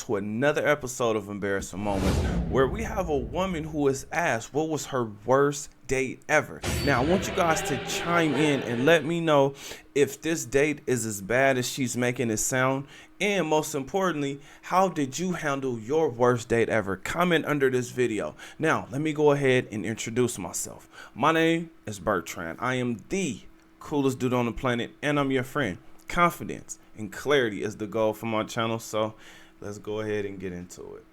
to another episode of Embarrassing Moments, where we have a woman who is asked what was her worst date ever. Now, I want you guys to chime in and let me know if this date is as bad as she's making it sound. And most importantly, how did you handle your worst date ever? Comment under this video. Now, let me go ahead and introduce myself. My name is Bertrand. I am the coolest dude on the planet, and I'm your friend. Confidence and clarity is the goal for my channel, so let's go ahead and get into it.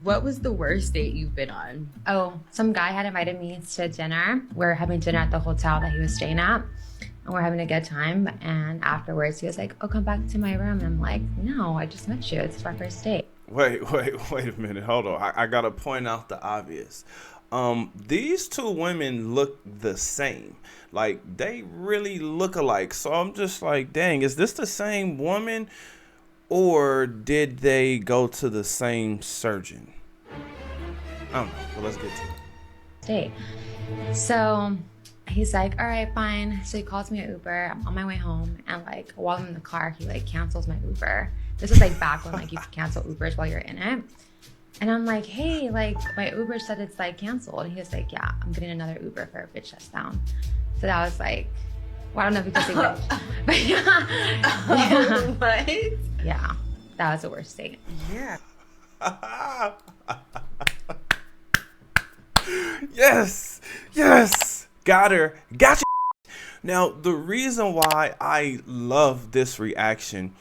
What was the worst date you've been on? Oh, some guy had invited me to dinner. We're having dinner at the hotel that he was staying at, and we're having a good time. And afterwards, he was like, "Oh, come back to my room." And I'm like, "No, I just met you. It's our first date." Wait a minute. Hold on. I gotta point out the obvious. These two women look the same. Like, they really look alike. So I'm just like, dang, is this the same woman? Or did they go to the same surgeon? I don't know. Well, let's get to it. Date. So he's like, "All right, fine." So he calls me an Uber. I'm on my way home, and like while I'm in the car, he like cancels my Uber. This is like back when like you could cancel Ubers while you're in it. And I'm like, "Hey, like my Uber said it's like canceled." And he was like, "Yeah, I'm getting another Uber for a bitch that's down." So that was like, well, I don't know if you can say bitch, but yeah. What? Yeah, that was the worst date. Yeah. Yes, got her, gotcha. Now, the reason why I love this reaction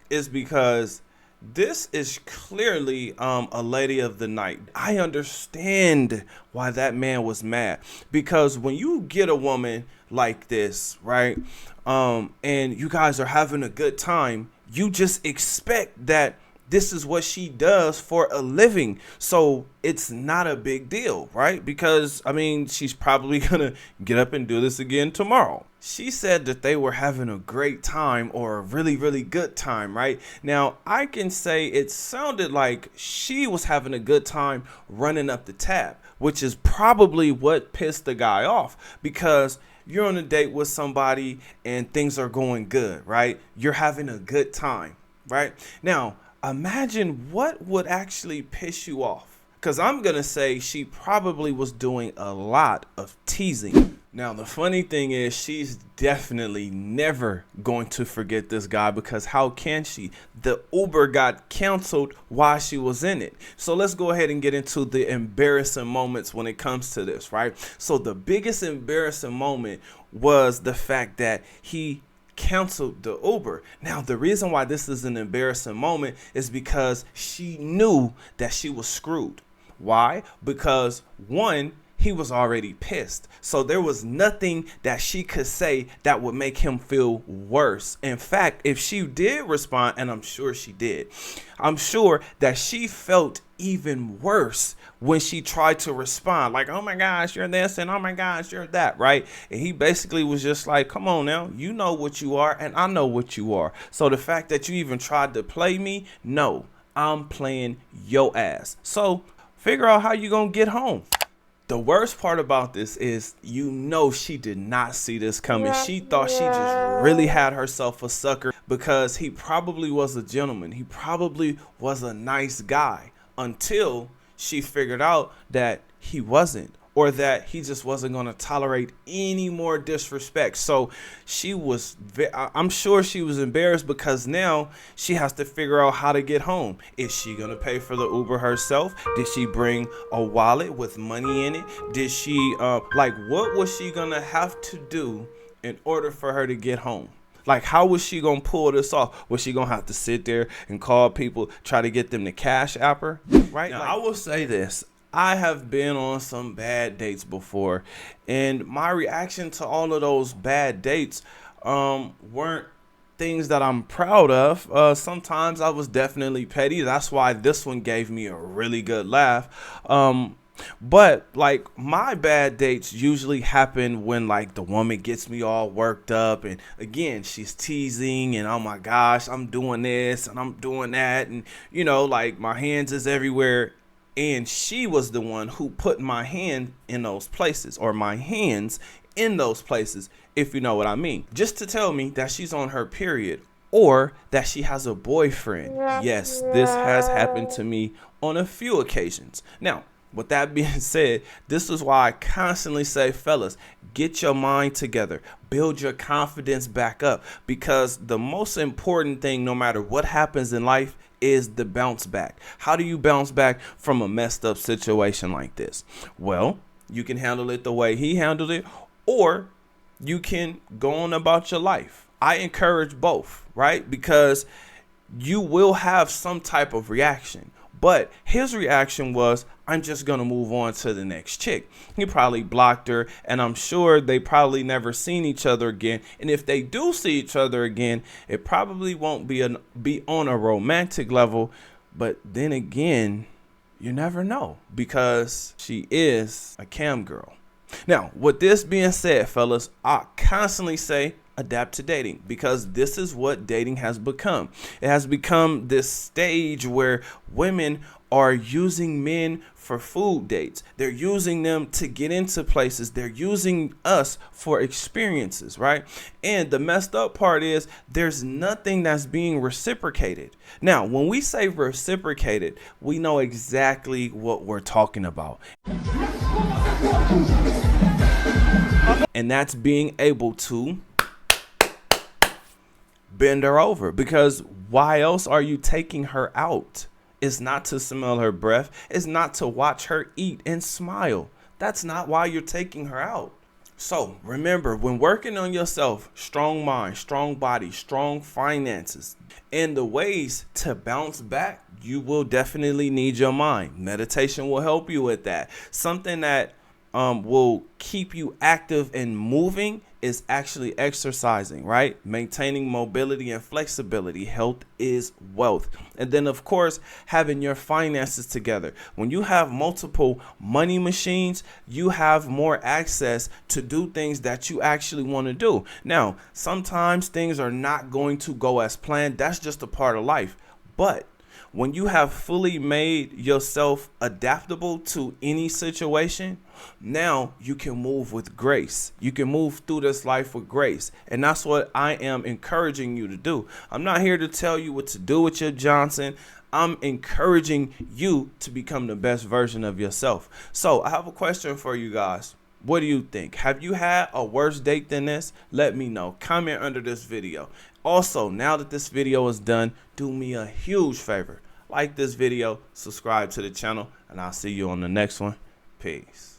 is because this is clearly a lady of the night. I understand why that man was mad, because when you get a woman like this, right, and you guys are having a good time, you just expect that this is what she does for a living. So it's not a big deal, right? Because, I mean, she's probably gonna get up and do this again tomorrow. She said that they were having a great time, or a really, really good time, right? Now, I can say it sounded like she was having a good time running up the tab, which is probably what pissed the guy off, because you're on a date with somebody and things are going good, right? You're having a good time, right? Now, imagine what would actually piss you off, because I'm going to say she probably was doing a lot of teasing. Now, the funny thing is, she's definitely never going to forget this guy, because how can she? The Uber got canceled while she was in it. So let's go ahead and get into the embarrassing moments when it comes to this, right? So the biggest embarrassing moment was the fact that he canceled the Uber. Now, the reason why this is an embarrassing moment is because she knew that she was screwed. Why? Because one, he was already pissed. So there was nothing that she could say that would make him feel worse. In fact, if she did respond, and I'm sure she did, I'm sure that she felt even worse when she tried to respond, like, "Oh my gosh, you're this," and "Oh my gosh, you're that," right? And he basically was just like, "Come on now, you know what you are, and I know what you are. So the fact that you even tried to play me, no, I'm playing your ass. So figure out how you gonna get home." The worst part about this is, you know, she did not see this coming. She thought she just really had herself a sucker, because he probably was a gentleman. He probably was a nice guy, until she figured out that he wasn't, or that he just wasn't going to tolerate any more disrespect. So she was, I'm sure she was embarrassed, because now she has to figure out how to get home. Is she going to pay for the Uber herself? Did she bring a wallet with money in it? Did she, like, what was she going to have to do in order for her to get home? Like, how was she going to pull this off? Was she going to have to sit there and call people, try to get them to cash app her? Right? Now, like, I will say this. I have been on some bad dates before, and my reaction to all of those bad dates weren't things that I'm proud of. Sometimes I was definitely petty. That's why this one gave me a really good laugh. But like, my bad dates usually happen when like the woman gets me all worked up, and again, she's teasing, and oh my gosh, I'm doing this and I'm doing that, and you know, like, my hands is everywhere. And she was the one who put my hand in those places, or my hands in those places, if you know what I mean. Just to tell me that she's on her period, or that she has a boyfriend. Yes, this has happened to me on a few occasions. Now, with that being said, this is why I constantly say, fellas, get your mind together, build your confidence back up, because the most important thing, no matter what happens in life, is the bounce back. How do you bounce back from a messed up situation like this? Well, you can handle it the way he handled it, or you can go on about your life. I encourage both, right? Because you will have some type of reaction. But his reaction was, I'm just going to move on to the next chick. He probably blocked her, and I'm sure they probably never seen each other again. And if they do see each other again, it probably won't be on a romantic level. But then again, you never know, because she is a cam girl. Now, with this being said, fellas, I constantly say adapt to dating, because this is what dating has become. It has become this stage where women are using men for food dates. They're using them to get into places. They're using us for experiences, right? And the messed up part is there's nothing that's being reciprocated. Now, when we say reciprocated, we know exactly what we're talking about. And that's being able to bend her over, because why else are you taking her out? It's not to smell her breath. It's not to watch her eat and smile. That's not why you're taking her out. So remember, when working on yourself, strong mind, strong body, strong finances, and the ways to bounce back, you will definitely need your mind. Meditation will help you with that. Something that will keep you active and moving is actually exercising, right? Maintaining mobility and flexibility. Health is wealth. And then, of course, having your finances together. When you have multiple money machines, you have more access to do things that you actually want to do. Now, sometimes things are not going to go as planned. That's just a part of life. But when you have fully made yourself adaptable to any situation, now you can move with grace. You can move through this life with grace. And that's what I am encouraging you to do. I'm not here to tell you what to do with your Johnson. I'm encouraging you to become the best version of yourself. So I have a question for you guys. What do you think? Have you had a worse date than this? Let me know. Comment under this video. Also, now that this video is done, do me a huge favor. Like this video, subscribe to the channel, and I'll see you on the next one. Peace.